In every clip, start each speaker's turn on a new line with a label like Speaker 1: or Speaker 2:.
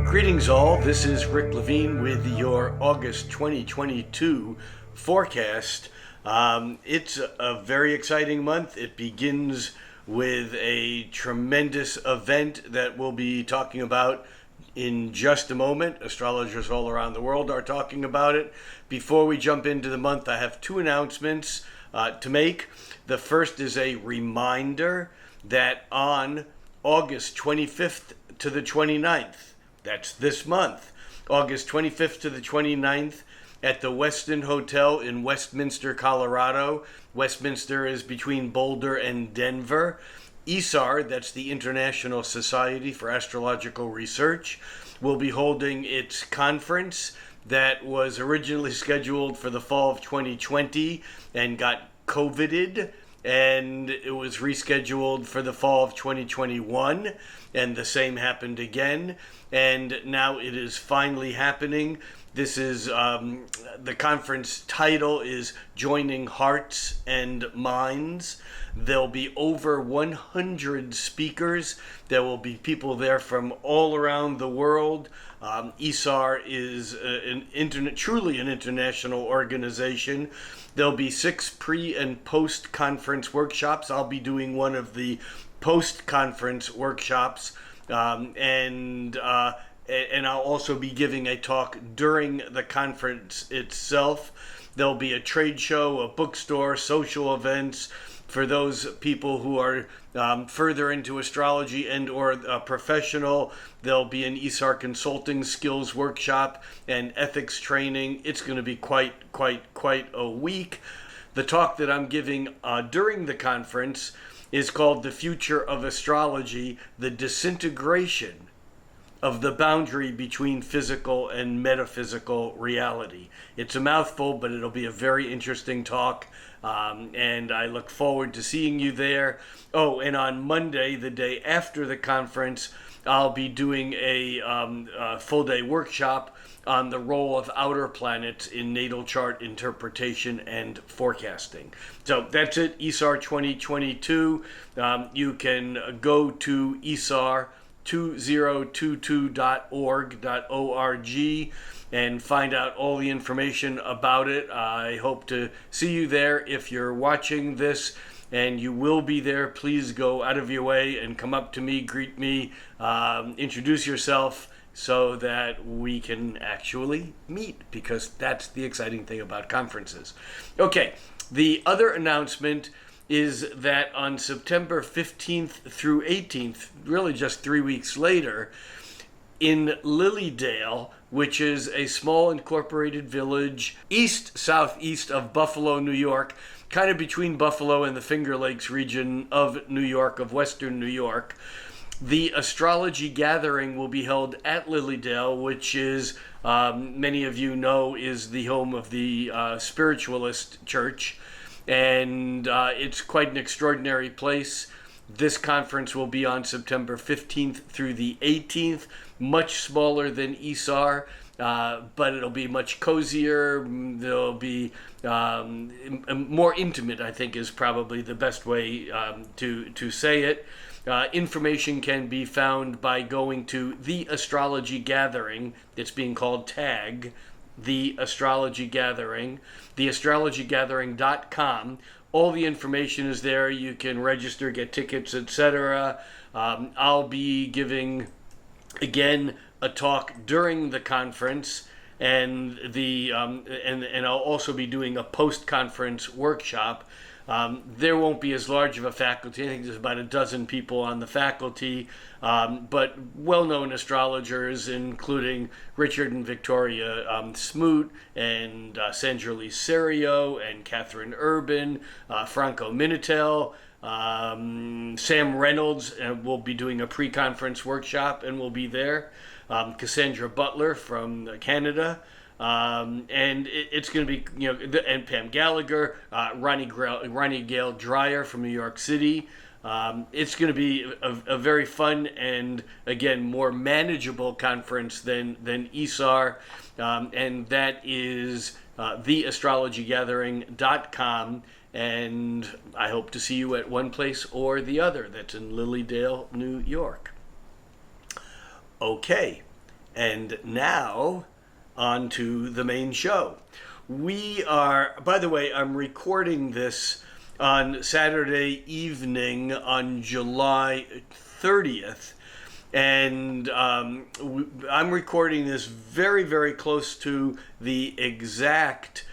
Speaker 1: Greetings all, this is Rick Levine with your August 2022 forecast. It's a very exciting month. It begins with a tremendous event that we'll be talking about in just a moment. Astrologers all around the world are talking about it. Before we jump into the month, I have two announcements to make. The first is a reminder that on August 25th to the 29th, that's this month, August 25th to the 29th, at the Westin Hotel in Westminster, Colorado. Westminster is between Boulder and Denver. ISAR, that's the International Society for Astrological Research, will be holding its conference that was originally scheduled for the fall of 2020 and got COVIDed, and it was rescheduled for the fall of 2021, and the same happened again, and now it is finally happening. This is, the conference title is Joining Hearts and Minds. There'll be over 100 speakers. There will be people there from all around the world. ISAR is truly an international organization. There'll be 6 pre- and post-conference workshops. I'll be doing one of the post-conference workshops, and I'll also be giving a talk during the conference itself. There'll be a trade show, a bookstore, social events for those people who are further into astrology and or a professional. There'll be an ISAR consulting skills workshop and ethics training. It's going to be quite a week. The talk that I'm giving during the conference is called The Future of Astrology, the Disintegration of the Boundary Between Physical and Metaphysical Reality. It's a mouthful, but it'll be a very interesting talk, and I look forward to seeing you there. Oh, and on Monday, the day after the conference, I'll be doing a full-day workshop on the role of outer planets in natal chart interpretation and forecasting. So that's it, ISAR 2022. You can go to isar2022.org, and find out all the information about it. I hope to see you there. If you're watching this and you will be there, please go out of your way and come up to me, greet me, introduce yourself, so that we can actually meet, because that's the exciting thing about conferences. Okay, the other announcement is that on September 15th through 18th, really just 3 weeks later, in Lilydale, which is a small incorporated village southeast of Buffalo, New York, kind of between Buffalo and the Finger Lakes region of New York, of Western New York, the astrology gathering will be held at Lilydale, which is, many of you know, is the home of the Spiritualist Church. And it's quite an extraordinary place. This conference will be on September 15th through the 18th, much smaller than ISAR, but it'll be much cozier. There'll be more intimate, I think, is probably the best way to say it. Information can be found by going to the Astrology Gathering. It's being called TAG, the Astrology Gathering, theastrologygathering.com. All the information is there. You can register, get tickets, etc. I'll be giving, again, a talk during the conference, and and I'll also be doing a post-conference workshop. There won't be as large of a faculty. I think there's about a dozen people on the faculty, but well-known astrologers, including Richard and Victoria Smoot, and Sandra Lee Serio, and Catherine Urban, Franco Minitel, Sam Reynolds will be doing a pre-conference workshop and will be there. Cassandra Butler from Canada. And it's going to be, and Pam Gallagher, Ronnie Gale Dreyer from New York City. It's going to be a very fun and, again, more manageable conference than ISAR, and that is theastrologygathering.com, and I hope to see you at one place or the other. That's in Lilydale, New York. Okay, And now, on to the main show. We are, by the way, I'm recording this on Saturday evening on July 30th. And I'm recording this very, very close to the exact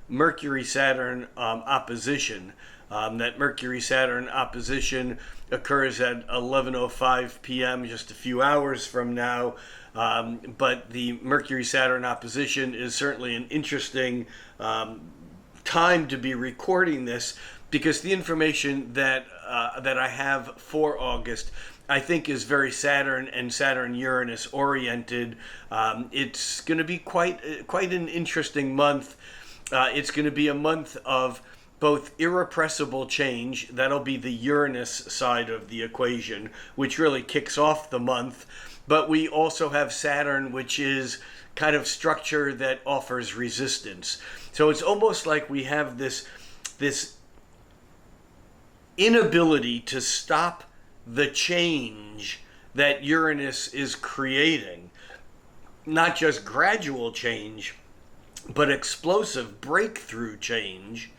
Speaker 1: Mercury-Saturn opposition. That Mercury-Saturn opposition occurs at 11:05 p.m., just a few hours from now. But the Mercury-Saturn opposition is certainly an interesting time to be recording this, because the information that I have for August, I think, is very Saturn and Saturn-Uranus oriented. It's going to be quite an interesting month. It's going to be a month of both irrepressible change. That'll be the Uranus side of the equation, which really kicks off the month. But we also have Saturn, which is kind of structure that offers resistance. So it's almost like we have this inability to stop the change that Uranus is creating. Not just gradual change, but explosive breakthrough change.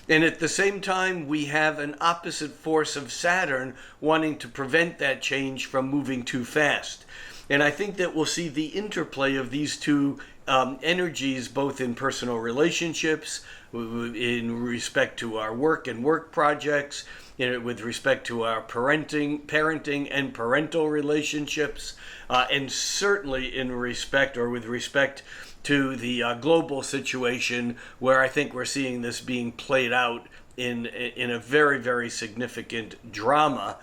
Speaker 1: And at the same time, we have an opposite force of Saturn wanting to prevent that change from moving too fast. And I think that we'll see the interplay of these two energies, both in personal relationships, in respect to our work and work projects, with respect to our parenting and parental relationships, and certainly in respect, or with respect to the global situation, where I think we're seeing this being played out in a very, very significant drama.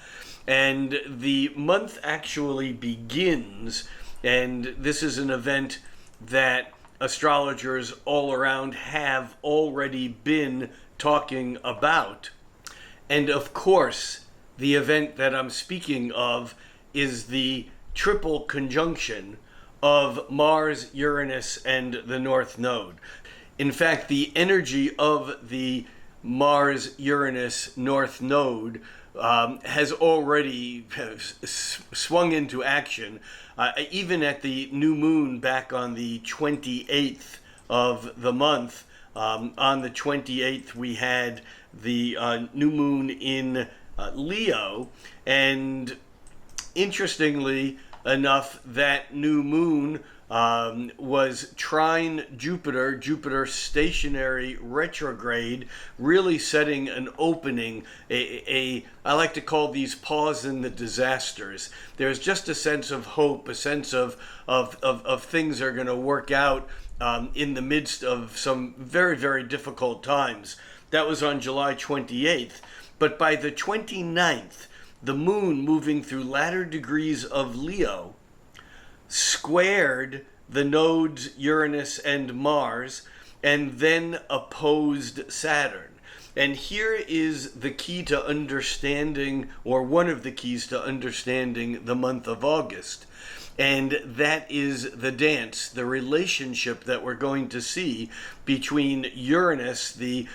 Speaker 1: And the month actually begins, and this is an event that astrologers all around have already been talking about. And of course, the event that I'm speaking of is the triple conjunction of Mars, Uranus, and the North Node. In fact, the energy of the Mars-Uranus North Node has already swung into action. Even at the new moon back on the 28th of the month, on the 28th we had the new moon in Leo, and interestingly enough, that new moon was trine Jupiter stationary retrograde, really setting an opening, I like to call these pause in the disasters. There's just a sense of hope, a sense of things are going to work out in the midst of some very, very difficult times. That was on July 28th. But by the 29th, the moon, moving through latter degrees of Leo, squared the nodes Uranus and Mars, and then opposed Saturn. And here is the key to understanding, or one of the keys to understanding, the month of August. And that is the dance, the relationship that we're going to see between Uranus, the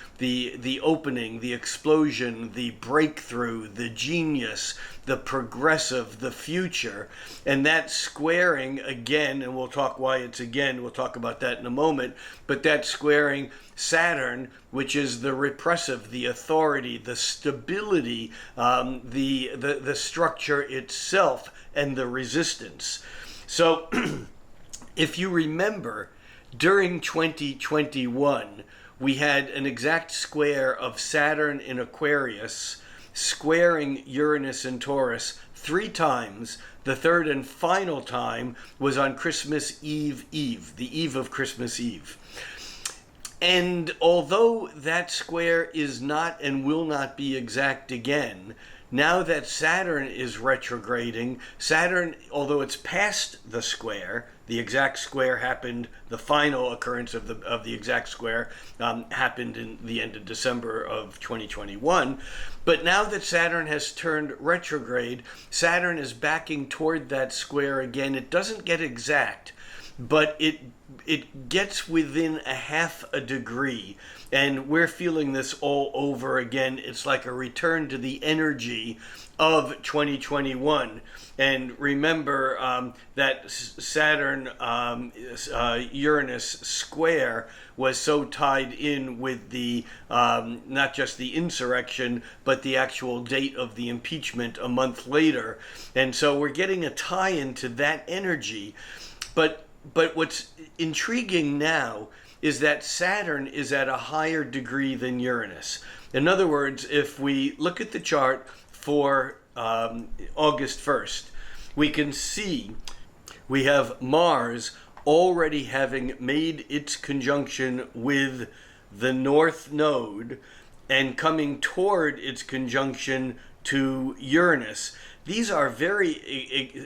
Speaker 1: opening, the explosion, the breakthrough, the genius, the progressive, the future, and that squaring again, and we'll talk why it's again, we'll talk about that in a moment, but that squaring Saturn, which is the repressive, the authority, the stability, the structure itself, and the resistance. So if you remember, during 2021, we had an exact square of Saturn in Aquarius squaring Uranus and Taurus 3 times. The third and final time was on Christmas Eve, the eve of Christmas Eve. And although that square is not and will not be exact again, now that Saturn is retrograding, Saturn, although it's past the square, the exact square happened, the final occurrence of the exact square happened in the end of December of 2021. But now that Saturn has turned retrograde, Saturn is backing toward that square again. It doesn't get exact, but it gets within a half a degree, and we're feeling this all over again. It's like a return to the energy of 2021. And remember that Saturn Uranus square was so tied in with the not just the insurrection, but the actual date of the impeachment a month later. And so we're getting a tie into that energy. But what's intriguing now is that Saturn is at a higher degree than Uranus. In other words, if we look at the chart for August 1st, we can see we have Mars already having made its conjunction with the North Node and coming toward its conjunction to Uranus. These are very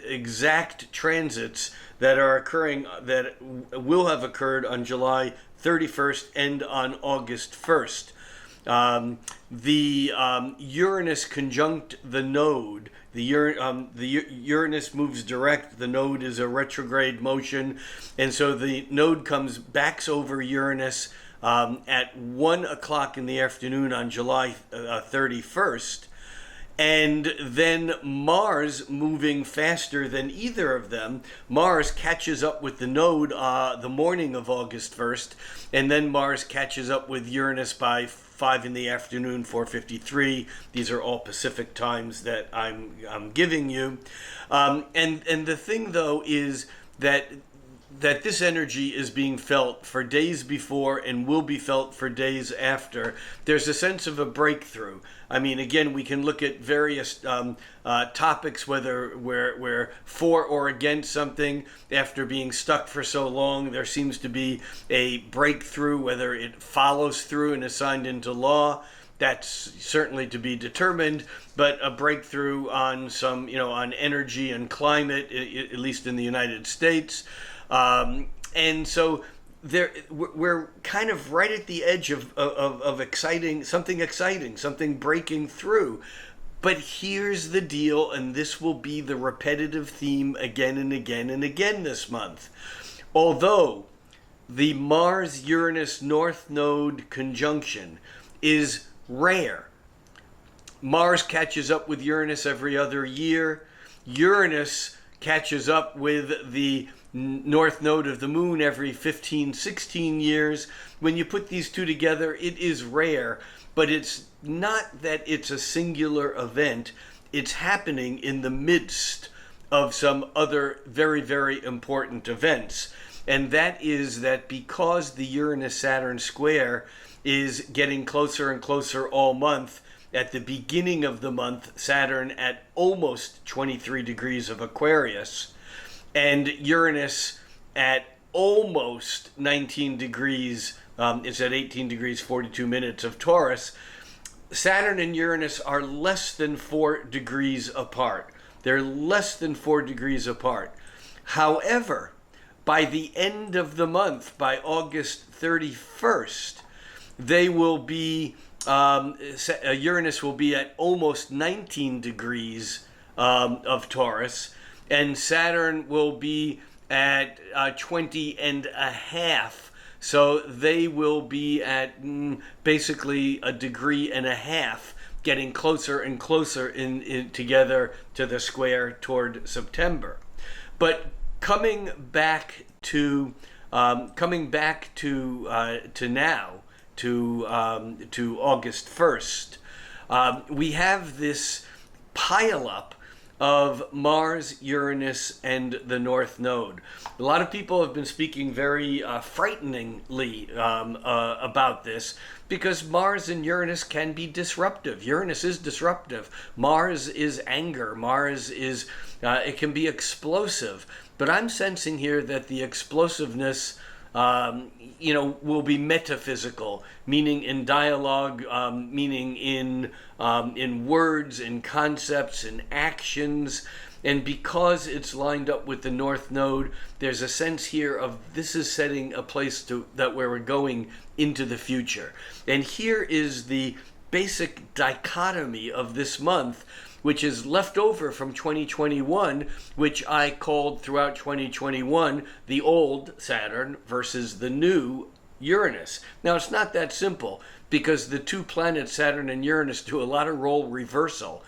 Speaker 1: exact transits that are occurring, that will have occurred on July 31st and on August 1st. The Uranus conjunct the node. The Uranus moves direct. The node is a retrograde motion, and so the node backs over Uranus at 1 o'clock in the afternoon on July 31st. And then Mars, moving faster than either of them, Mars catches up with the node the morning of August 1st, and then Mars catches up with Uranus by 5 in the afternoon, 4:53. These are all Pacific times that I'm giving you. And the thing, though, is that this energy is being felt for days before and will be felt for days after. There's a sense of a breakthrough. I mean, again, we can look at various topics, whether we're for or against something. After being stuck for so long, there seems to be a breakthrough, whether it follows through and is signed into law. That's certainly to be determined, but a breakthrough on some, on energy and climate, at least in the United States. And so we're kind of right at the edge of exciting, something breaking through. But here's the deal, and this will be the repetitive theme again and again and again this month. Although the Mars-Uranus North Node conjunction is rare, Mars catches up with Uranus every other year. Uranus catches up with the North Node of the Moon every 15, 16 years. When you put these two together, it is rare, but it's not that it's a singular event. It's happening in the midst of some other very, very important events. And that is that because the Uranus-Saturn square is getting closer and closer all month, at the beginning of the month, Saturn at almost 23 degrees of Aquarius, and Uranus at almost 19 degrees, it's at 18 degrees 42 minutes of Taurus. Saturn and Uranus are less than 4 degrees apart. They're less than 4 degrees apart. However, by the end of the month, by August 31st, they will be, Uranus will be at almost 19 degrees of Taurus, and Saturn will be at 20 and a half. So they will be at basically a degree and a half, getting closer and closer in together to the square toward September. But coming back to now, to August 1st, we have this pileup of Mars, Uranus, and the North Node. A lot of people have been speaking very frighteningly about this, because Mars and Uranus can be disruptive. Uranus is disruptive. Mars is anger. Mars is, it can be explosive. But I'm sensing here that the explosiveness will be metaphysical, meaning in dialogue, meaning in words, in concepts, in actions. And because it's lined up with the North Node, there's a sense here of this is setting a place where we're going into the future. And here is the basic dichotomy of this month. which is left over from 2021, which I called throughout 2021 the old Saturn versus the new Uranus. Now, it's not that simple, because the two planets, Saturn and Uranus, do a lot of role reversal.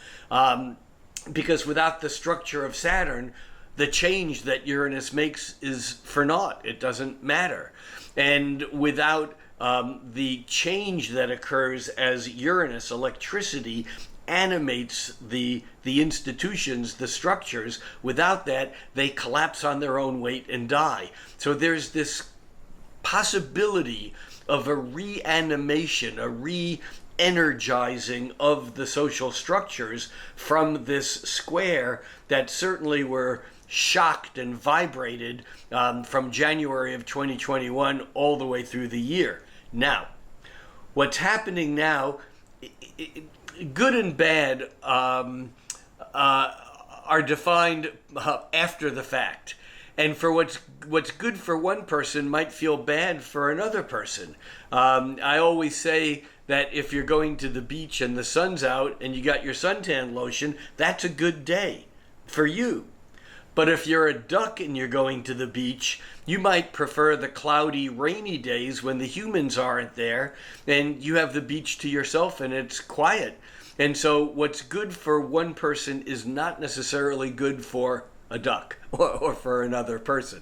Speaker 1: Because without the structure of Saturn, the change that Uranus makes is for naught. It doesn't matter. And without the change that occurs as Uranus, electricity, animates the institutions, the structures, without that, they collapse on their own weight and die. So there's this possibility of a reanimation, a re-energizing of the social structures from this square that certainly were shocked and vibrated from January of 2021 all the way through the year. Now, what's happening now, good and bad are defined after the fact. And for what's good for one person might feel bad for another person. I always say that if you're going to the beach and the sun's out and you got your suntan lotion, that's a good day for you. But if you're a duck and you're going to the beach, you might prefer the cloudy, rainy days when the humans aren't there and you have the beach to yourself and it's quiet. And so what's good for one person is not necessarily good for a duck or for another person.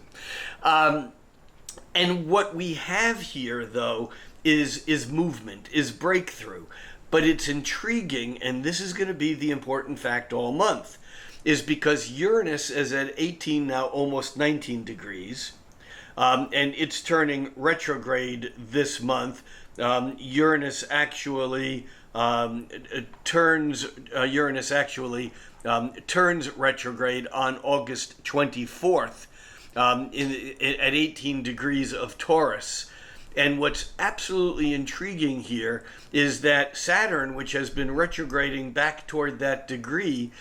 Speaker 1: And what we have here, though, is movement, is breakthrough. But it's intriguing, and this is going to be the important fact all month, is because Uranus is at 18 now, almost 19 degrees, and it's turning retrograde this month. Uranus actually turns retrograde on August 24th at 18 degrees of Taurus. And what's absolutely intriguing here is that Saturn, which has been retrograding back toward that degree,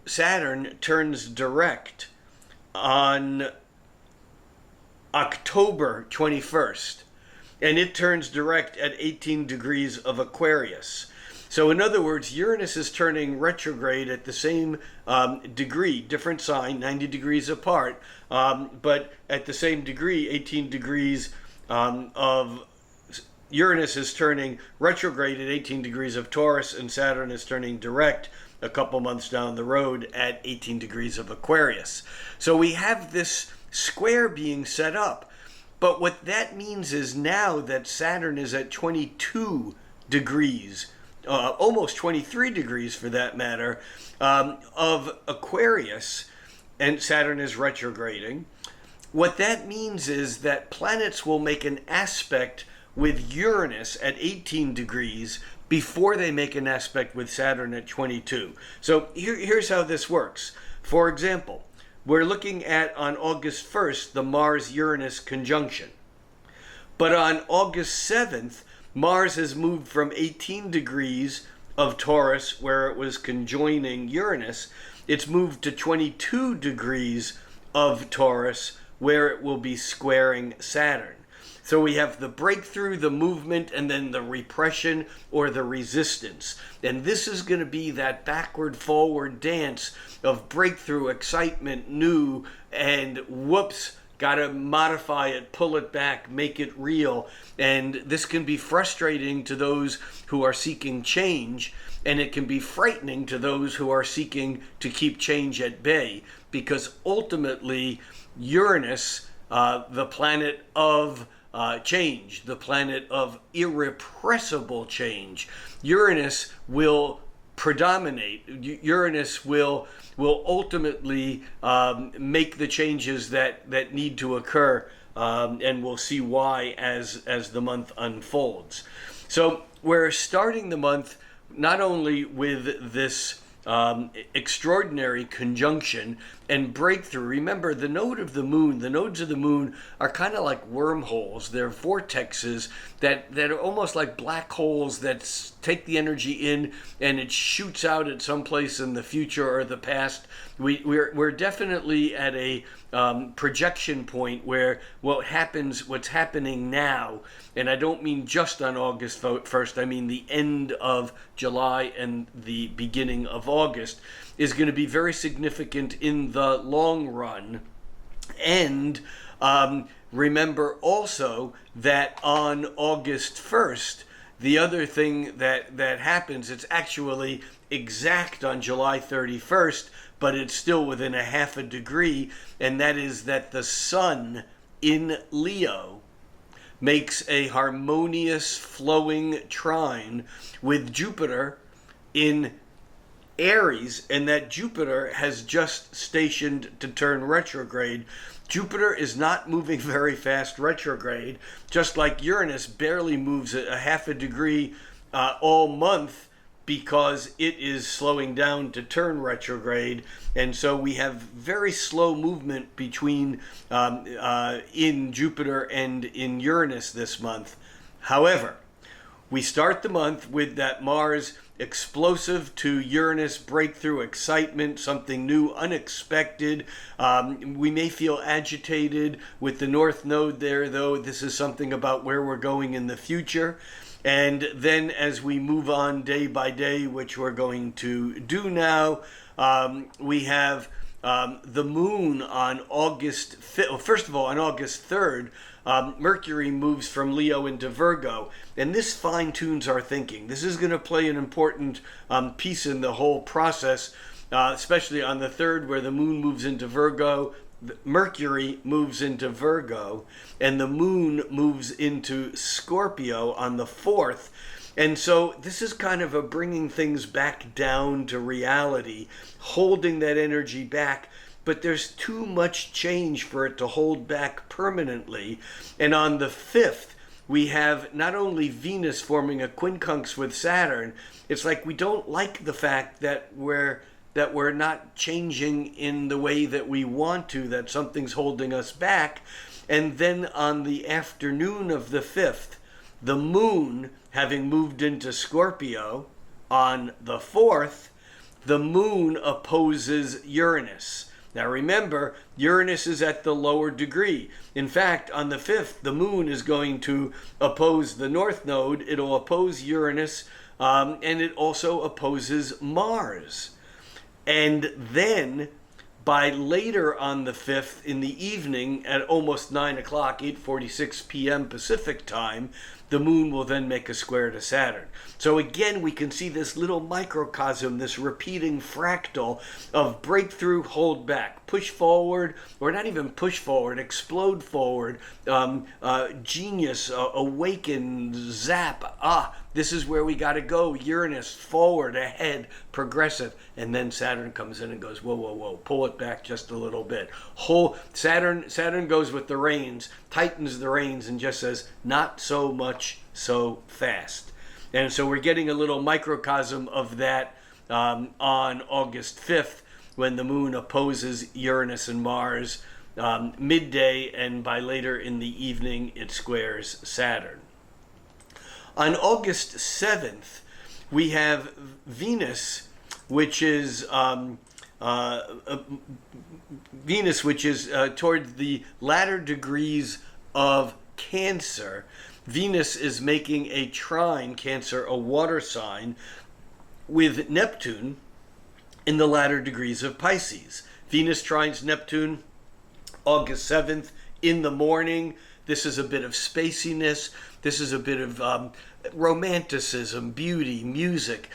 Speaker 1: Saturn turns direct on October 21st. And it turns direct at 18 degrees of Aquarius. So in other words, Uranus is turning retrograde at the same degree, different sign, 90 degrees apart, but at the same degree, 18 degrees of Uranus is turning retrograde at 18 degrees of Taurus, and Saturn is turning direct a couple months down the road at 18 degrees of Aquarius. So we have this square being set up. But what that means is now that Saturn is at 22 degrees, almost 23 degrees for that matter, of Aquarius, and Saturn is retrograding. What that means is that planets will make an aspect with Uranus at 18 degrees before they make an aspect with Saturn at 22. So here's how this works. For example, we're looking at, on August 1st, the Mars-Uranus conjunction. But on August 7th, Mars has moved from 18 degrees of Taurus, where it was conjoining Uranus, it's moved to 22 degrees of Taurus, where it will be squaring Saturn. So we have the breakthrough, the movement, and then the repression or the resistance. And this is going to be that backward-forward dance of breakthrough, excitement, new, and whoops, got to modify it, pull it back, make it real. And this can be frustrating to those who are seeking change, and it can be frightening to those who are seeking to keep change at bay, because ultimately Uranus, the planet of change, the planet of irrepressible change, Uranus will predominate. Uranus will ultimately make the changes that need to occur, and we'll see why as the month unfolds. So we're starting the month not only with this extraordinary conjunction and breakthrough. Remember, the nodes of the moon are kind of like wormholes. They're vortexes that are almost like black holes that take the energy in and it shoots out at some place in the future or the past. We're definitely at a projection point where what's happening now, and I don't mean just on August 1st, I mean the end of July and the beginning of August, is going to be very significant in the long run. And remember also that on August 1st, the other thing that happens, it's actually exact on July 31st, but it's still within a half a degree, and that is that the sun in Leo makes a harmonious flowing trine with Jupiter in Aries, and that Jupiter has just stationed to turn retrograde. Jupiter is not moving very fast retrograde, just like Uranus barely moves a half a degree all month, because it is slowing down to turn retrograde. And so we have very slow movement between in Jupiter and in Uranus this month. However, we start the month with that Mars explosive to Uranus breakthrough excitement, something new, unexpected. We may feel agitated with the North Node there, though. This is something about where we're going in the future. And then as we move on day by day, which we're going to do now, we have the moon on August 5th. Well, first of all, on August 3rd, Mercury moves from Leo into Virgo, and this fine-tunes our thinking. This is going to play an important piece in the whole process, especially on the 3rd, where the moon moves into Virgo, Mercury moves into Virgo, and the moon moves into Scorpio on the 4th. And so this is kind of a bringing things back down to reality, holding that energy back, but there's too much change for it to hold back permanently. And on the 5th, we have not only Venus forming a quincunx with Saturn, it's like we don't like the fact that we're not changing in the way that we want to, that something's holding us back. And then on the afternoon of the 5th, the moon, having moved into Scorpio on the 4th, the moon opposes Uranus. Now remember, Uranus is at the lower degree. In fact, on the 5th, the moon is going to oppose the North Node. It'll oppose Uranus, and it also opposes Mars. And then, by later on the 5th in the evening at almost 9 o'clock, 8:46 p.m. Pacific time, the moon will then make a square to Saturn. So again, we can see this little microcosm, this repeating fractal of breakthrough, hold back, push forward, or not even push forward, explode forward, genius, awaken, zap, this is where we got to go, Uranus, forward, ahead, progressive, and then Saturn comes in and goes, whoa, whoa, whoa, pull it back just a little bit. Saturn goes with the reins, tightens the reins, and just says, not so much, so fast. And so we're getting a little microcosm of that on August 5th, when the moon opposes Uranus and Mars midday, and by later in the evening it squares Saturn. On August 7th, we have Venus, which is toward the latter degrees of Cancer. Venus is making a trine, Cancer, a water sign, with Neptune in the latter degrees of Pisces. Venus trines Neptune August 7th in the morning. This is a bit of spaciness. This is a bit of romanticism, beauty, music.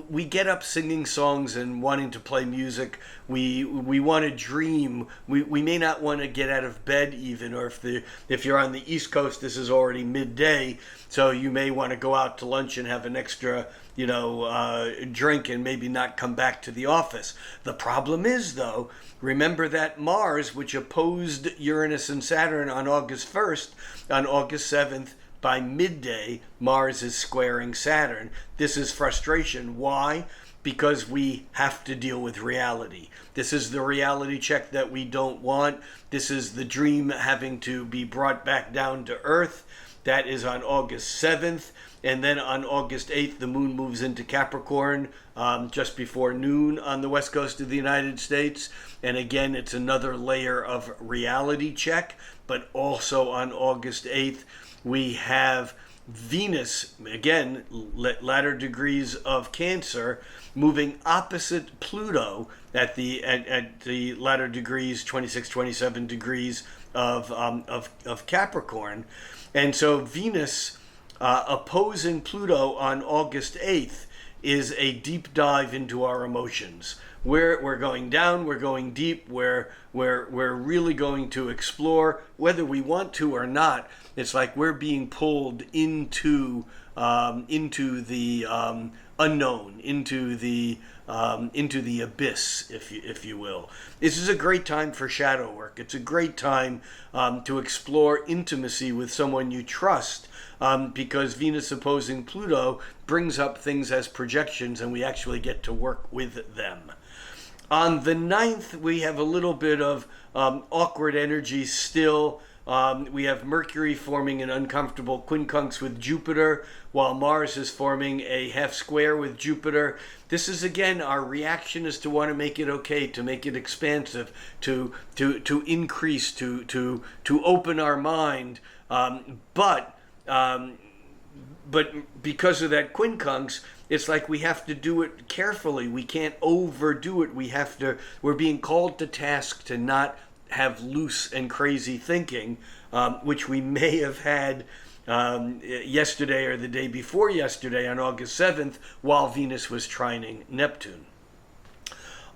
Speaker 1: We get up singing songs and wanting to play music. We want to dream. We may not want to get out of bed even, or if you're on the East Coast, this is already midday, so you may want to go out to lunch and have an extra drink and maybe not come back to the office. The problem is, though, remember that Mars, which opposed Uranus and Saturn on August 1st, on August 7th, by midday, Mars is squaring Saturn. This is frustration. Why? because we have to deal with reality. This is the reality check that we don't want. This is the dream having to be brought back down to earth. That is on August 7th. And then on August 8th, the moon moves into Capricorn just before noon on the west coast of the United States. And again, it's another layer of reality check. But also on August 8th, we have Venus, again, latter degrees of Cancer, moving opposite Pluto at the latter degrees, 26, 27 degrees of Capricorn. And so Venus opposing Pluto on August 8th is a deep dive into our emotions. We're going down, we're going deep, we're really going to explore, whether we want to or not. It's like we're being pulled into the unknown, into the abyss, if you will. This is a great time for shadow work. It's a great time to explore intimacy with someone you trust, because Venus opposing Pluto brings up things as projections, and we actually get to work with them. On the 9th, we have a little bit of awkward energy still. We have Mercury forming an uncomfortable quincunx with Jupiter, while Mars is forming a half square with Jupiter. This is, again, our reaction is to want to make it okay, to make it expansive, to increase, to open our mind. But because of that quincunx, it's like we have to do it carefully. We can't overdo it. We're being called to task to not have loose and crazy thinking, which we may have had yesterday or the day before yesterday on August 7th while Venus was trining Neptune.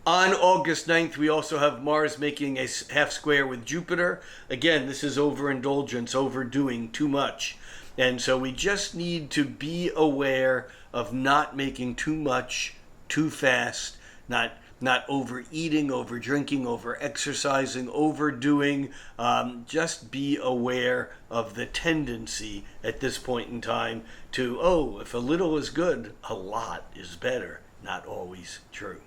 Speaker 1: On August 9th, we also have Mars making a half square with Jupiter. Again, this is overindulgence, overdoing too much. And so we just need to be aware of not making too much, too fast, not overeating, over drinking, over exercising, overdoing. Just be aware of the tendency at this point in time to, if a little is good, a lot is better. Not always true.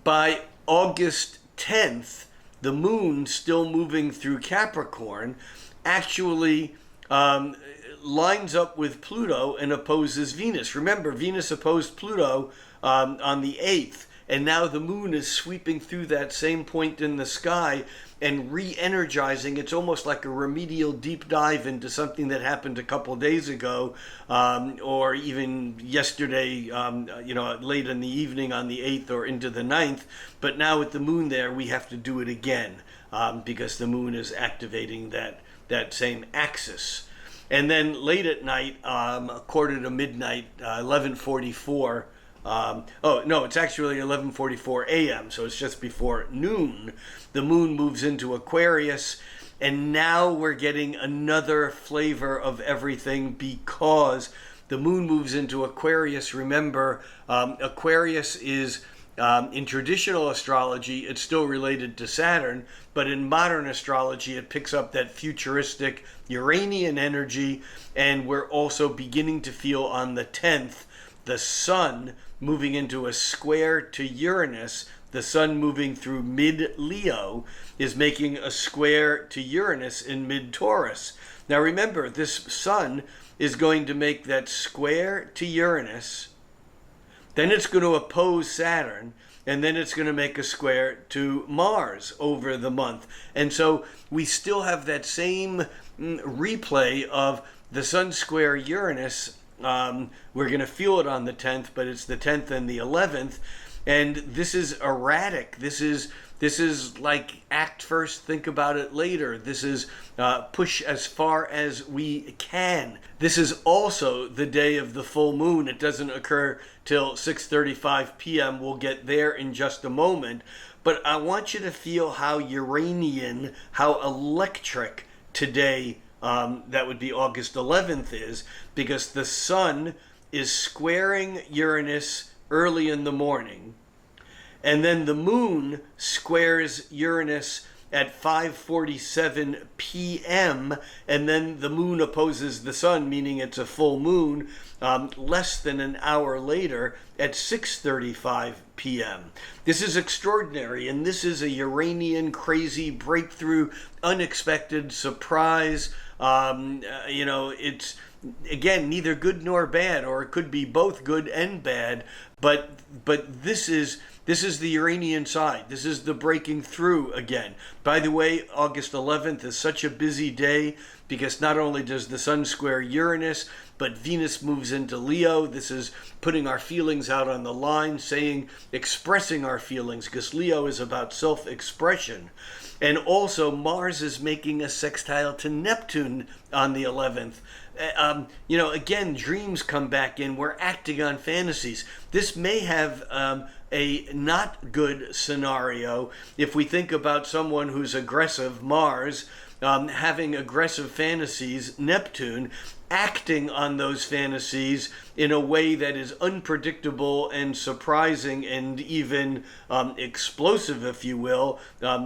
Speaker 1: By August 10th, the moon, still moving through Capricorn, actually lines up with Pluto and opposes Venus. Remember, Venus opposed Pluto on the 8th, and now the moon is sweeping through that same point in the sky and re-energizing. It's almost like a remedial deep dive into something that happened a couple days ago, or even yesterday, late in the evening on the 8th or into the 9th. But now with the moon there, we have to do it again, because the moon is activating that same axis. And then late at night, a quarter to midnight, 11:44. It's actually 11:44 a.m., so it's just before noon. The moon moves into Aquarius, and now we're getting another flavor of everything because the moon moves into Aquarius. Remember, Aquarius is, in traditional astrology, it's still related to Saturn, but in modern astrology, it picks up that futuristic Uranian energy, and we're also beginning to feel on the 10th, the sun moving into a square to Uranus. The sun moving through mid-Leo is making a square to Uranus in mid-Taurus. Now remember, this sun is going to make that square to Uranus, then it's going to oppose Saturn, and then it's going to make a square to Mars over the month. And so we still have that same replay of the sun square Uranus. We're going to feel it on the 10th, but it's the 10th and the 11th. And this is erratic. This is like act first, think about it later. This is push as far as we can. This is also the day of the full moon. It doesn't occur till 6:35 p.m. We'll get there in just a moment. But I want you to feel how Uranian, how electric today, that would be August 11th, is, because the sun is squaring Uranus early in the morning, and then the moon squares Uranus at 5:47 p.m., and then the moon opposes the sun, meaning it's a full moon, less than an hour later at 6:35 p.m. This is extraordinary, and this is a Uranian crazy breakthrough, unexpected surprise. It's, again, neither good nor bad, or it could be both good and bad, but this is the Uranian side. This is the breaking through again. By the way, August 11th is such a busy day because not only does the sun square Uranus, but Venus moves into Leo. This is putting our feelings out on the line, expressing our feelings, because Leo is about self-expression. And also Mars is making a sextile to Neptune on the 11th. Again, dreams come back in. We're acting on fantasies. This may have a not good scenario if we think about someone who's aggressive, Mars, having aggressive fantasies, Neptune, acting on those fantasies in a way that is unpredictable and surprising and even explosive, if you will,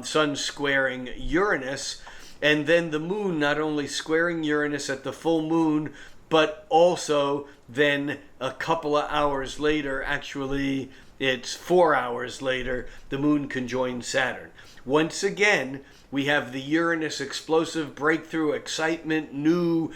Speaker 1: sun squaring Uranus. And then the moon not only squaring Uranus at the full moon, but also then a couple of hours later, actually it's 4 hours later, the moon conjoins Saturn. Once again, we have the Uranus explosive breakthrough, excitement, new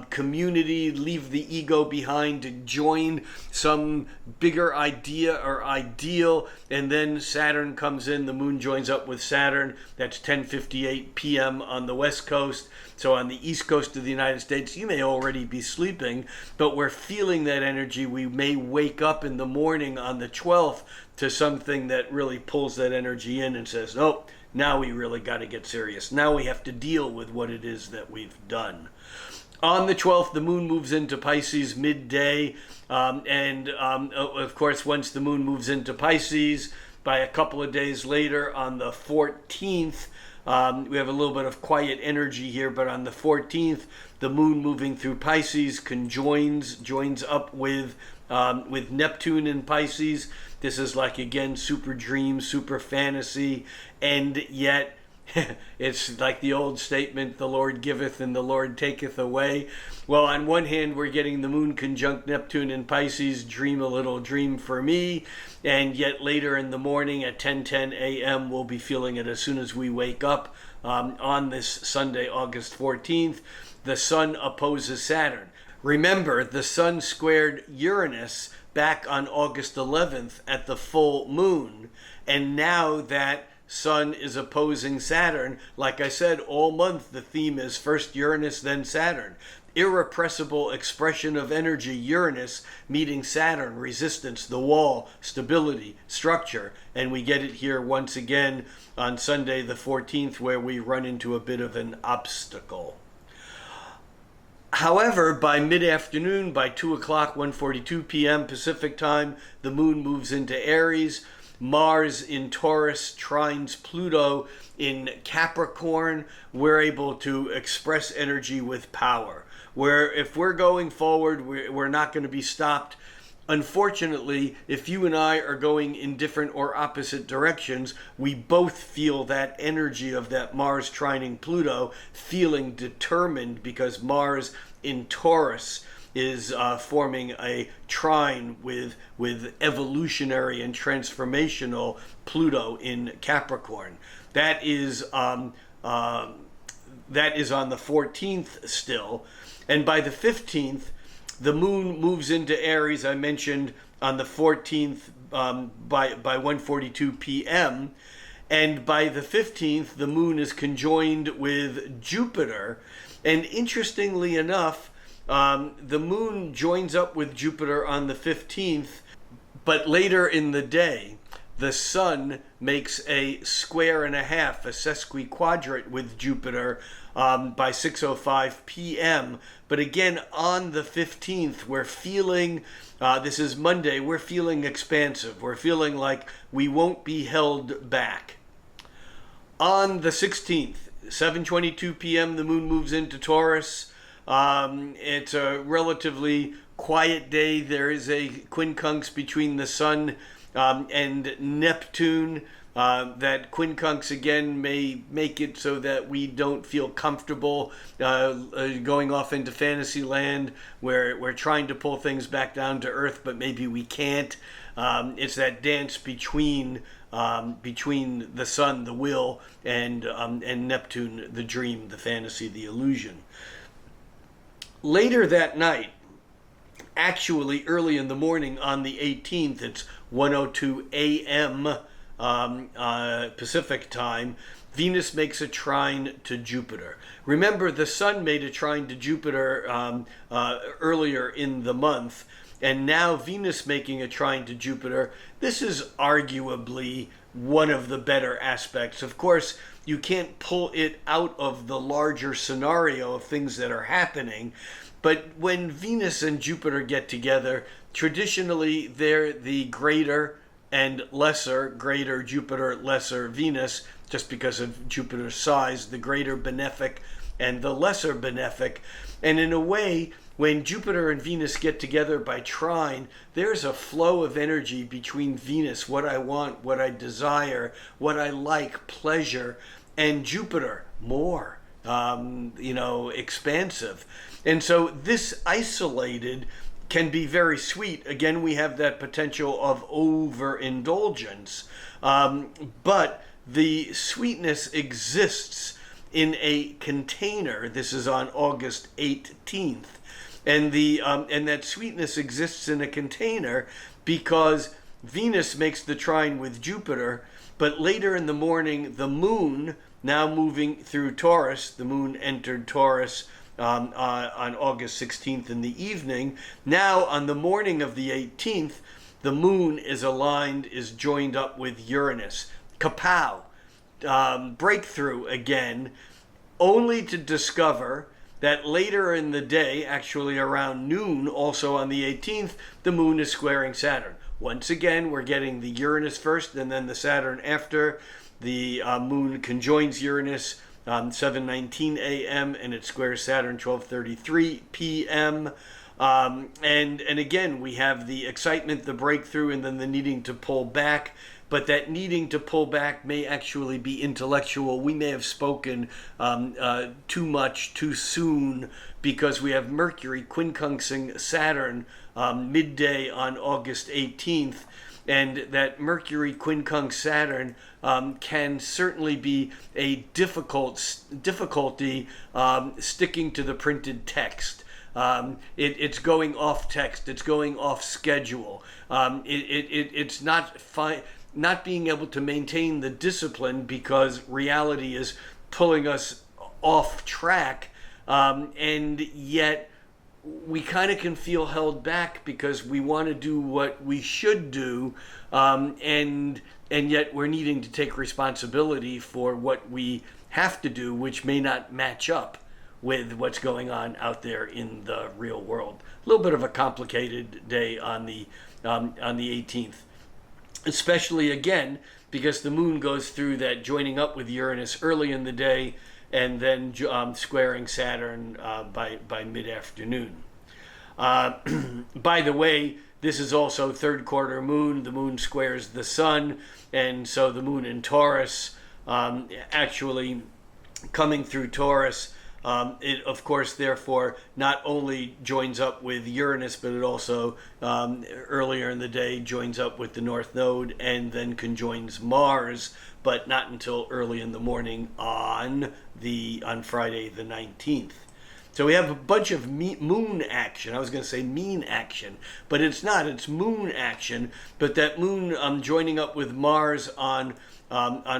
Speaker 1: community, leave the ego behind to join some bigger idea or ideal. And then Saturn comes in, the moon joins up with Saturn. That's 10:58 p.m. on the West Coast. So on the East Coast of the United States, you may already be sleeping, but we're feeling that energy. We may wake up in the morning on the 12th to something that really pulls that energy in and says, oh, now we really got to get serious. Now we have to deal with what it is that we've done. On the 12th, the moon moves into Pisces midday. Of course, once the moon moves into Pisces, by a couple of days later, on the 14th, we have a little bit of quiet energy here, but on the 14th, the moon moving through Pisces joins up with Neptune in Pisces. This is like, again, super dream, super fantasy, and yet it's like the old statement, the Lord giveth and the Lord taketh away. Well, on one hand, we're getting the moon conjunct Neptune in Pisces, dream a little dream for me, and yet later in the morning at 10:10 a.m., we'll be feeling it as soon as we wake up. On this Sunday, August 14th, the sun opposes Saturn. Remember, the sun squared Uranus back on August 11th at the full moon, and now that sun is opposing Saturn, like I said, all month the theme is first Uranus, then Saturn. Irrepressible expression of energy, Uranus meeting Saturn, resistance, the wall, stability, structure, and we get it here once again on Sunday the 14th, where we run into a bit of an obstacle. However, by mid-afternoon, by 2 o'clock, 1:42 p.m. Pacific time, the moon moves into Aries. Mars in Taurus trines Pluto in Capricorn. We're able to express energy with power. Where if we're going forward, we're not going to be stopped. Unfortunately, if you and I are going in different or opposite directions, we both feel that energy of that Mars trining Pluto, feeling determined, because Mars in Taurus is forming a trine with evolutionary and transformational Pluto in Capricorn. That is on the 14th still, and by the 15th, the moon moves into Aries, I mentioned, on the 14th by 1:42 p.m. And by the 15th, the moon is conjoined with Jupiter. And interestingly enough, the moon joins up with Jupiter on the 15th, but later in the day, the sun makes a square and a half, a sesquiquadrate with Jupiter by 6:05 p.m. But again, on the 15th, we're feeling, this is Monday, we're feeling expansive. We're feeling like we won't be held back. On the 16th, 7:22 p.m., the moon moves into Taurus. It's a relatively quiet day. There is a quincunx between the sun and Neptune. that quincunx again may make it so that we don't feel comfortable going off into fantasy land where we're trying to pull things back down to earth, but maybe we can't. It's that dance between the sun, the will, and Neptune, the dream, the fantasy, the illusion. Later that night, actually early in the morning on the 18th, it's 1:02 a.m. Pacific time, Venus makes a trine to Jupiter. Remember, the sun made a trine to Jupiter earlier in the month, and now Venus making a trine to Jupiter. This is arguably one of the better aspects. Of course, you can't pull it out of the larger scenario of things that are happening, but when Venus and Jupiter get together, traditionally they're the greater and lesser, greater Jupiter, lesser Venus, just because of Jupiter's size, the greater benefic and the lesser benefic. And in a way, when Jupiter and Venus get together by trine, there's a flow of energy between Venus, what I want, what I desire, what I like, pleasure, and Jupiter, more, expansive. And so this isolated can be very sweet. Again, we have that potential of overindulgence, but the sweetness exists in a container. This is on August 18th. And that sweetness exists in a container because Venus makes the trine with Jupiter, but later in the morning, the moon, now moving through Taurus, the moon entered Taurus on August 16th in the evening. Now, on the morning of the 18th, the moon is aligned, is joined up with Uranus. Kapow! Breakthrough again, only to discover that later in the day, actually around noon, also on the 18th, the moon is squaring Saturn. Once again, we're getting the Uranus first and then the Saturn after. The moon conjoins Uranus 7:19 a.m. and it squares Saturn 12:33 p.m. And again, we have the excitement, the breakthrough, and then the needing to pull back. But that needing to pull back may actually be intellectual. We may have spoken too much too soon because we have Mercury quincunxing Saturn midday on August 18th. And that Mercury quincunx Saturn can certainly be a difficulty sticking to the printed text. It's going off text. It's going off schedule. It's not being able to maintain the discipline because reality is pulling us off track, and yet we kind of can feel held back because we want to do what we should do, and yet we're needing to take responsibility for what we have to do, which may not match up with what's going on out there in the real world. A little bit of a complicated day on the 18th. Especially again because the moon goes through that joining up with Uranus early in the day and then squaring Saturn by mid-afternoon. By the way, this is also third quarter moon. The moon squares the sun, and so the moon in Taurus actually coming through Taurus. It, of course, therefore, not only joins up with Uranus, but it also, earlier in the day, joins up with the North Node and then conjoins Mars, but not until early in the morning on Friday the 19th. So we have a bunch of moon action. I was going to say mean action, but it's not. It's moon action, but that moon joining up with Mars on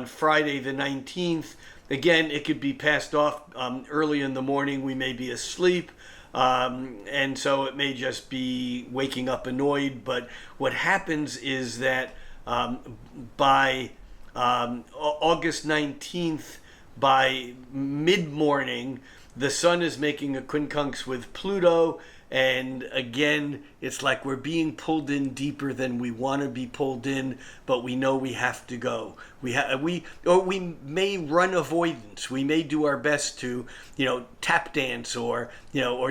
Speaker 1: Friday the 19th. Again, it could be passed off early in the morning. We may be asleep, and so it may just be waking up annoyed. But what happens is that by August 19th, by mid-morning, the sun is making a quincunx with Pluto. And again, it's like we're being pulled in deeper than we want to be pulled in, but we know we have to go. We may run avoidance. We may do our best to, tap dance or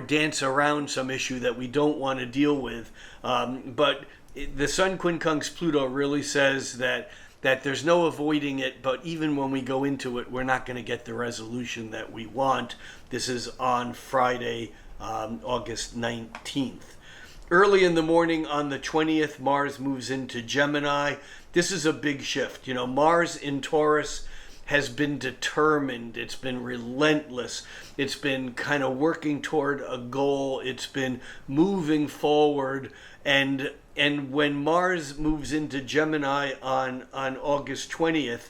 Speaker 1: dance around some issue that we don't want to deal with. But the sun quincunx Pluto really says that that there's no avoiding it, but even when we go into it, we're not going to get the resolution that we want. This is on Friday, August 19th. Early in the morning on the 20th, Mars moves into Gemini. This is a big shift. You know, Mars in Taurus has been determined. It's been relentless. It's been kind of working toward a goal. It's been moving forward. And when Mars moves into Gemini on August 20th,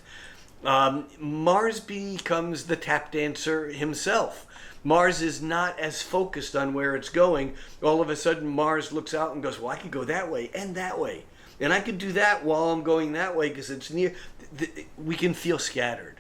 Speaker 1: Mars becomes the tap dancer himself. Mars is not as focused on where it's going. All of a sudden, Mars looks out and goes, well, I could go that way and that way. And I could do that while I'm going that way because it's near. We can feel scattered.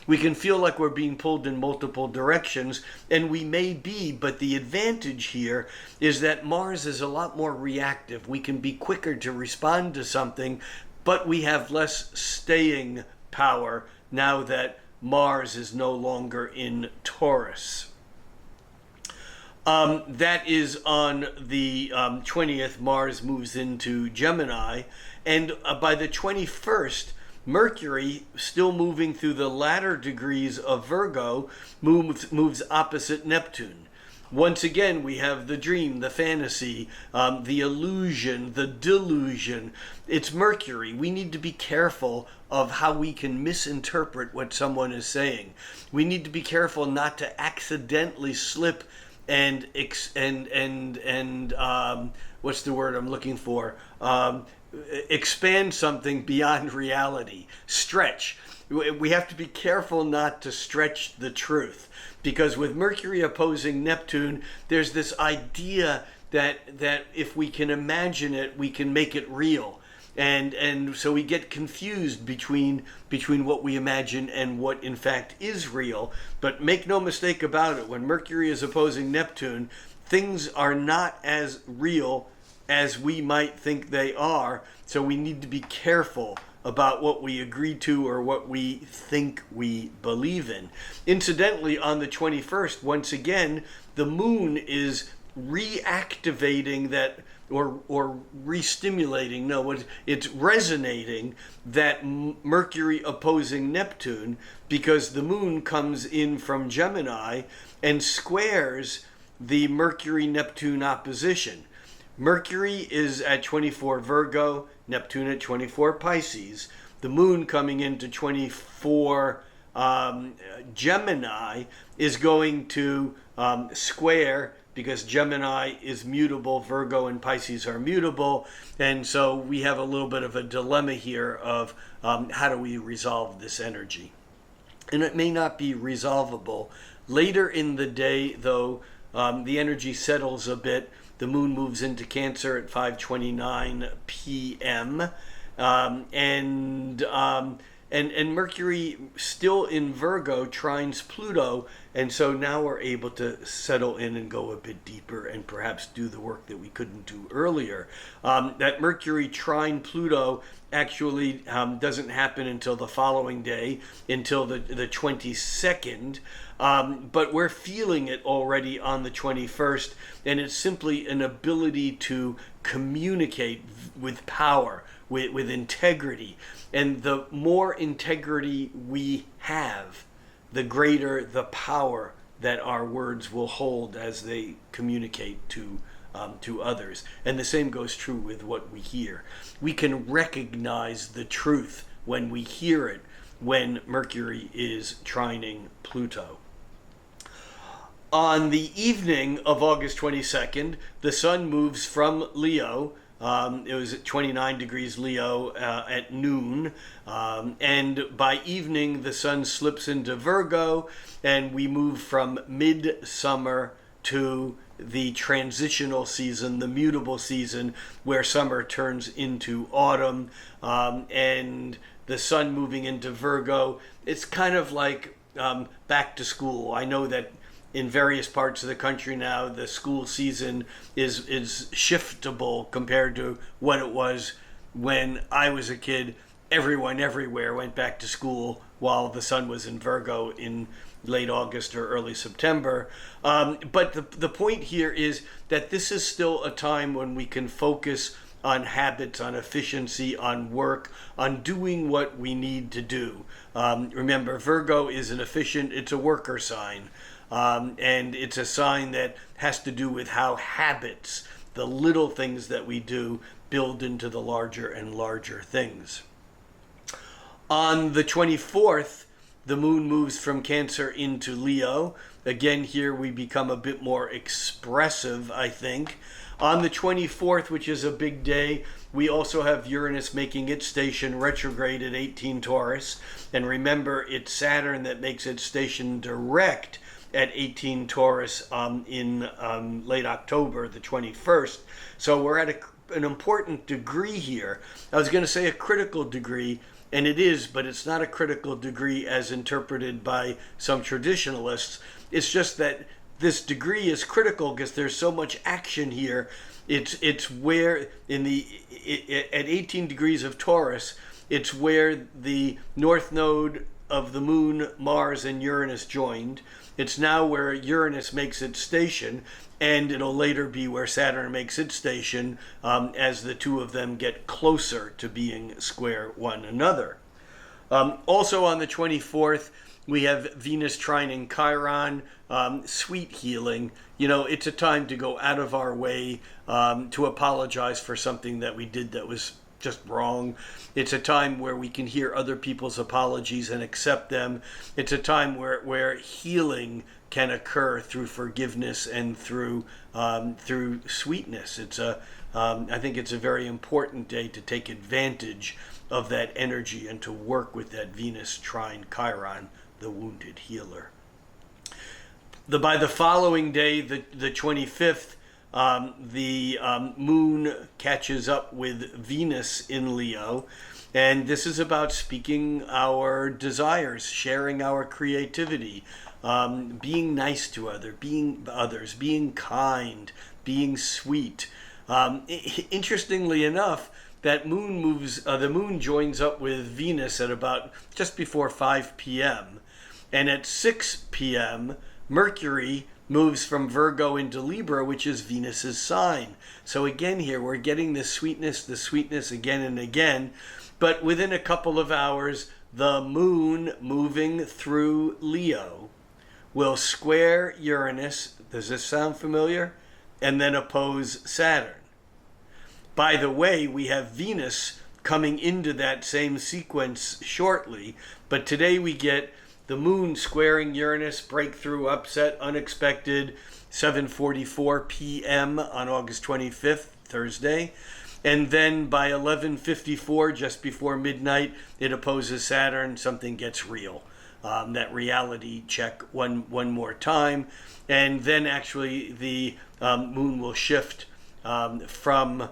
Speaker 1: We can feel like we're being pulled in multiple directions, and we may be, but the advantage here is that Mars is a lot more reactive. We can be quicker to respond to something, but we have less staying power now that Mars is no longer in Taurus. That is on the 20th, Mars moves into Gemini, and by the 21st, Mercury, still moving through the latter degrees of Virgo, moves opposite Neptune. Once again, we have the dream, the fantasy, the illusion, the delusion. It's Mercury. We need to be careful of how we can misinterpret what someone is saying. We need to be careful not to accidentally slip and what's the word I'm looking for? Expand something beyond reality. Stretch. We have to be careful not to stretch the truth, because with Mercury opposing Neptune, there's this idea that if we can imagine it, we can make it real. And so we get confused between what we imagine and what in fact is real. But make no mistake about it, when Mercury is opposing Neptune, things are not as real as we might think they are. So we need to be careful about what we agree to or what we think we believe in. Incidentally, on the 21st, once again, the moon is reactivating that, or re-stimulating, no, it's resonating that Mercury opposing Neptune, because the moon comes in from Gemini and squares the Mercury-Neptune opposition. Mercury is at 24 Virgo, Neptune at 24 Pisces. The moon coming into 24 Gemini is going to square, because Gemini is mutable, Virgo and Pisces are mutable, and so we have a little bit of a dilemma here of how do we resolve this energy. And it may not be resolvable. Later in the day, though, the energy settles a bit. The moon moves into Cancer at 5:29 p.m. And Mercury, still in Virgo, trines Pluto, and so now we're able to settle in and go a bit deeper and perhaps do the work that we couldn't do earlier. That Mercury trine Pluto actually doesn't happen until the following day, until the 22nd, but we're feeling it already on the 21st, and it's simply an ability to communicate with power, with integrity. And the more integrity we have, the greater the power that our words will hold as they communicate to others. And the same goes true with what we hear. We can recognize the truth when we hear it, when Mercury is trining Pluto. On the evening of August 22nd, the sun moves from Leo. It was at 29 degrees Leo at noon. And by evening, the sun slips into Virgo, and we move from midsummer to the transitional season, the mutable season, where summer turns into autumn. And the sun moving into Virgo, it's kind of like back to school. I know that in various parts of the country now, the school season is shiftable compared to what it was when I was a kid. Everyone everywhere went back to school while the sun was in Virgo in late August or early September. But the point here is that this is still a time when we can focus on habits, on efficiency, on work, on doing what we need to do. Remember, Virgo is an efficient, it's a worker sign. And it's a sign that has to do with how habits, the little things that we do, build into the larger and larger things. On the 24th, the moon moves from Cancer into Leo. Again, here we become a bit more expressive, I think. On the 24th, which is a big day, we also have Uranus making its station retrograde at 18 Taurus. And remember, it's Saturn that makes its station direct at 18 Taurus in late October, the 21st. So we're at an important degree here. I was going to say a critical degree, and it is, but it's not a critical degree as interpreted by some traditionalists. It's just that this degree is critical because there's so much action here. It's where at 18 degrees of Taurus, it's where the North Node of the Moon, Mars, and Uranus joined. It's now where Uranus makes its station, and it'll later be where Saturn makes its station as the two of them get closer to being square one another. Also on the 24th, we have Venus trining Chiron, sweet healing. You know, it's a time to go out of our way to apologize for something that we did that was just wrong. It's a time where we can hear other people's apologies and accept them. It's a time where healing can occur through forgiveness and through sweetness. I think it's a very important day to take advantage of that energy and to work with that Venus trine Chiron, the wounded healer. By the following day, the 25th, the moon catches up with Venus in Leo, and this is about speaking our desires, sharing our creativity, being nice to others, being kind, being sweet. Interestingly enough, that the moon joins up with Venus at about just before 5 p.m. And at 6 p.m., Mercury moves from Virgo into Libra, which is Venus's sign. So again here, we're getting the sweetness again and again. But within a couple of hours, the moon moving through Leo will square Uranus. Does this sound familiar? And then oppose Saturn. By the way, we have Venus coming into that same sequence shortly, but today we get the moon squaring Uranus, breakthrough, upset, unexpected, 7:44 p.m. on August 25th, Thursday. And then by 11:54, just before midnight, it opposes Saturn. Something gets real. That reality check one more time. And then actually the moon will shift from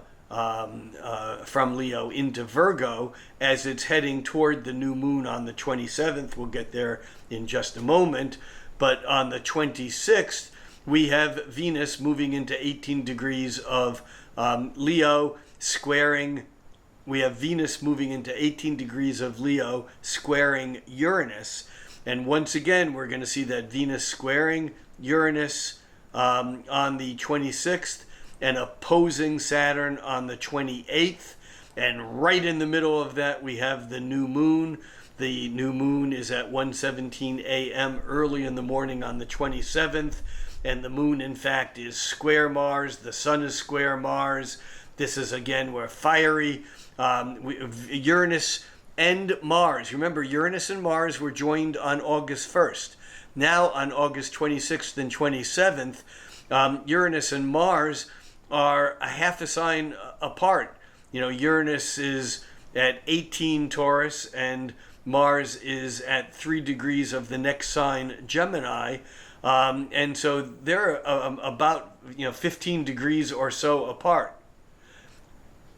Speaker 1: Leo into Virgo as it's heading toward the new moon on the 27th. We'll get there in just a moment. But on the 26th, we have Venus moving into 18 degrees of Leo, squaring. We have Venus moving into 18 degrees of Leo, squaring Uranus. And once again, we're going to see that Venus squaring Uranus on the 26th, and opposing Saturn on the 28th. And right in the middle of that, we have the new moon. The new moon is at 1:17 a.m. early in the morning on the 27th. And the moon, in fact, is square Mars. The sun is square Mars. This is, again, where fiery. Uranus and Mars. Remember, Uranus and Mars were joined on August 1st. Now, on August 26th and 27th, Uranus and Mars are a half a sign apart. You know, Uranus is at 18 Taurus and Mars is at 3 degrees of the next sign, Gemini. And so they're about 15 degrees or so apart.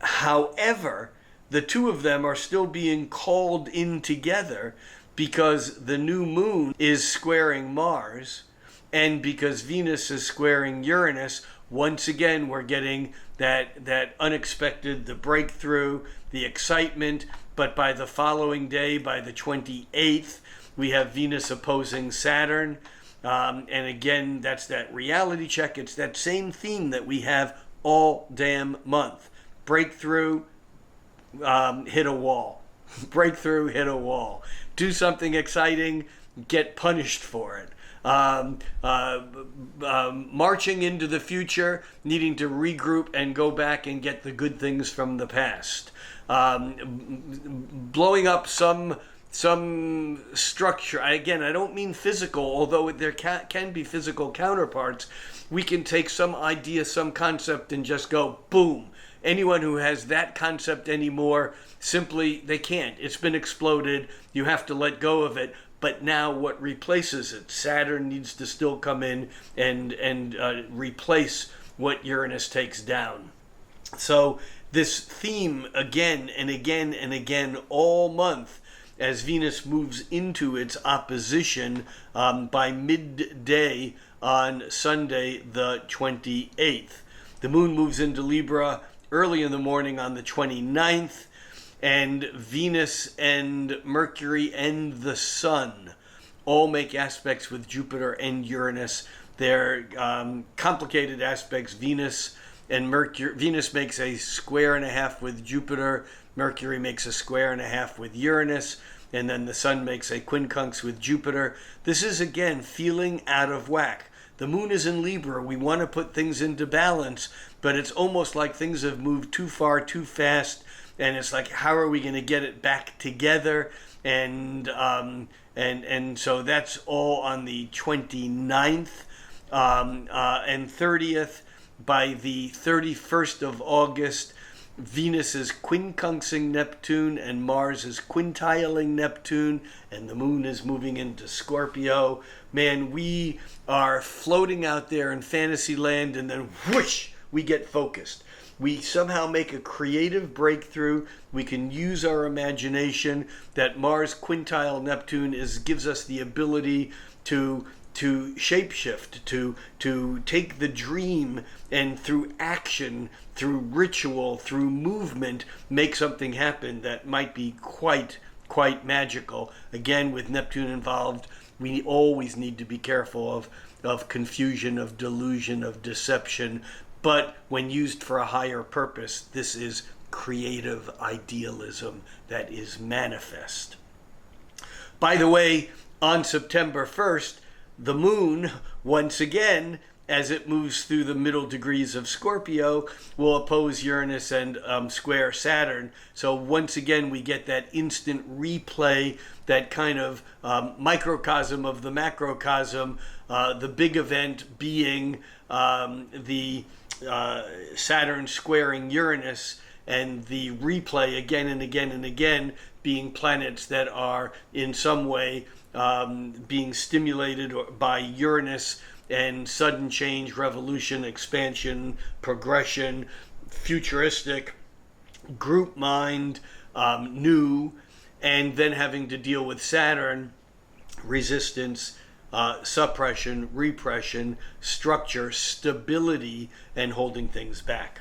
Speaker 1: However, the two of them are still being called in together because the new moon is squaring Mars, and because Venus is squaring Uranus. Once again, we're getting that unexpected, the breakthrough, the excitement. But by the following day, by the 28th, we have Venus opposing Saturn. And again, that's that reality check. It's that same theme that we have all damn month. breakthrough, hit a wall. Breakthrough, hit a wall. Do something exciting, get punished for it. Marching into the future, needing to regroup and go back and get the good things from the past. Blowing up some structure. Again, I don't mean physical, although there can be physical counterparts. We can take some idea, some concept, and just go boom. Anyone who has that concept anymore, simply, they can't. It's been exploded. You have to let go of it. But now what replaces it? Saturn needs to still come in and replace what Uranus takes down. So this theme again and again and again all month, as Venus moves into its opposition by midday on Sunday the 28th. The moon moves into Libra early in the morning on the 29th, and Venus and Mercury and the Sun all make aspects with Jupiter and Uranus. They're complicated aspects. Venus and Mercury. Venus makes a square and a half with Jupiter. Mercury makes a square and a half with Uranus. And then the Sun makes a quincunx with Jupiter. This is, again, feeling out of whack. The moon is in Libra. We want to put things into balance, but it's almost like things have moved too far, too fast, and it's like, how are we going to get it back together? And so that's all on the 29th and 30th. By the 31st of August, Venus is quincunxing Neptune and Mars is quintiling Neptune, and the moon is moving into Scorpio. Man, we are floating out there in fantasy land, and then whoosh, we get focused. We somehow make a creative breakthrough. We can use our imagination. That Mars quintile Neptune gives us the ability to shapeshift, to take the dream and through action, through ritual, through movement, make something happen that might be quite magical. Again, with Neptune involved, we always need to be careful of confusion, of delusion, of deception. But when used for a higher purpose, this is creative idealism that is manifest. By the way, on September 1st, the moon, once again, as it moves through the middle degrees of Scorpio, will oppose Uranus and square Saturn. So once again, we get that instant replay, that kind of microcosm of the macrocosm, the big event being the Saturn squaring Uranus, and the replay again and again and again being planets that are in some way being stimulated by Uranus, and sudden change, revolution, expansion, progression, futuristic, group mind, new, and then having to deal with Saturn, resistance, suppression, repression, structure, stability, and holding things back.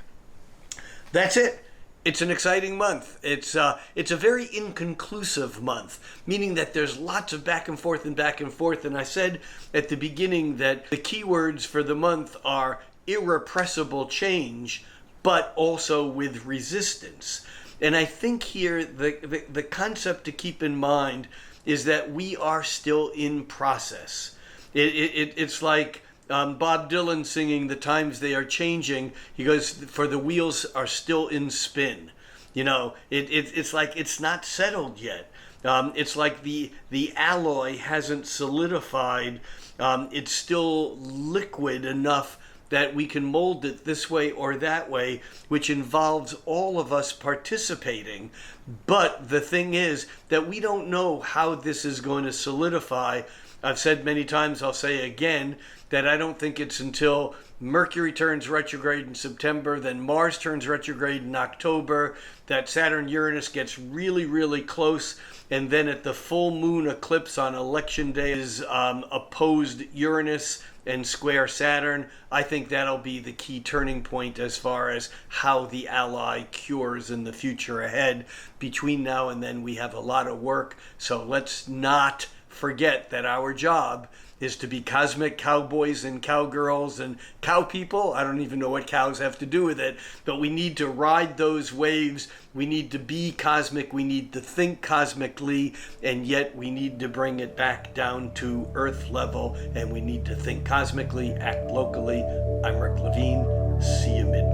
Speaker 1: That's it. It's an exciting month. It's a very inconclusive month, meaning that there's lots of back and forth. And I said at the beginning that the keywords for the month are irrepressible change, but also with resistance. And I think here the concept to keep in mind is that we are still in process. It's like Bob Dylan singing "The Times They Are Changing." He goes, "For the wheels are still in spin." You know, it's like it's not settled yet. It's like the alloy hasn't solidified. It's still liquid enough that we can mold it this way or that way, which involves all of us participating. But the thing is that we don't know how this is going to solidify. I've said many times, I'll say again, that I don't think it's until Mercury turns retrograde in September, then Mars turns retrograde in October, that Saturn-Uranus gets really, really close, and then at the full moon eclipse on election day is opposed Uranus and square Saturn. I think that'll be the key turning point as far as how the ally cures in the future ahead. Between now and then, we have a lot of work, so let's not forget that our job is to be cosmic cowboys and cowgirls and cow people. I don't even know what cows have to do with it, but we need to ride those waves. We need to be cosmic. We need to think cosmically, and yet we need to bring it back down to earth level, and we need to think cosmically, act locally. I'm Rick Levine. See you midnight.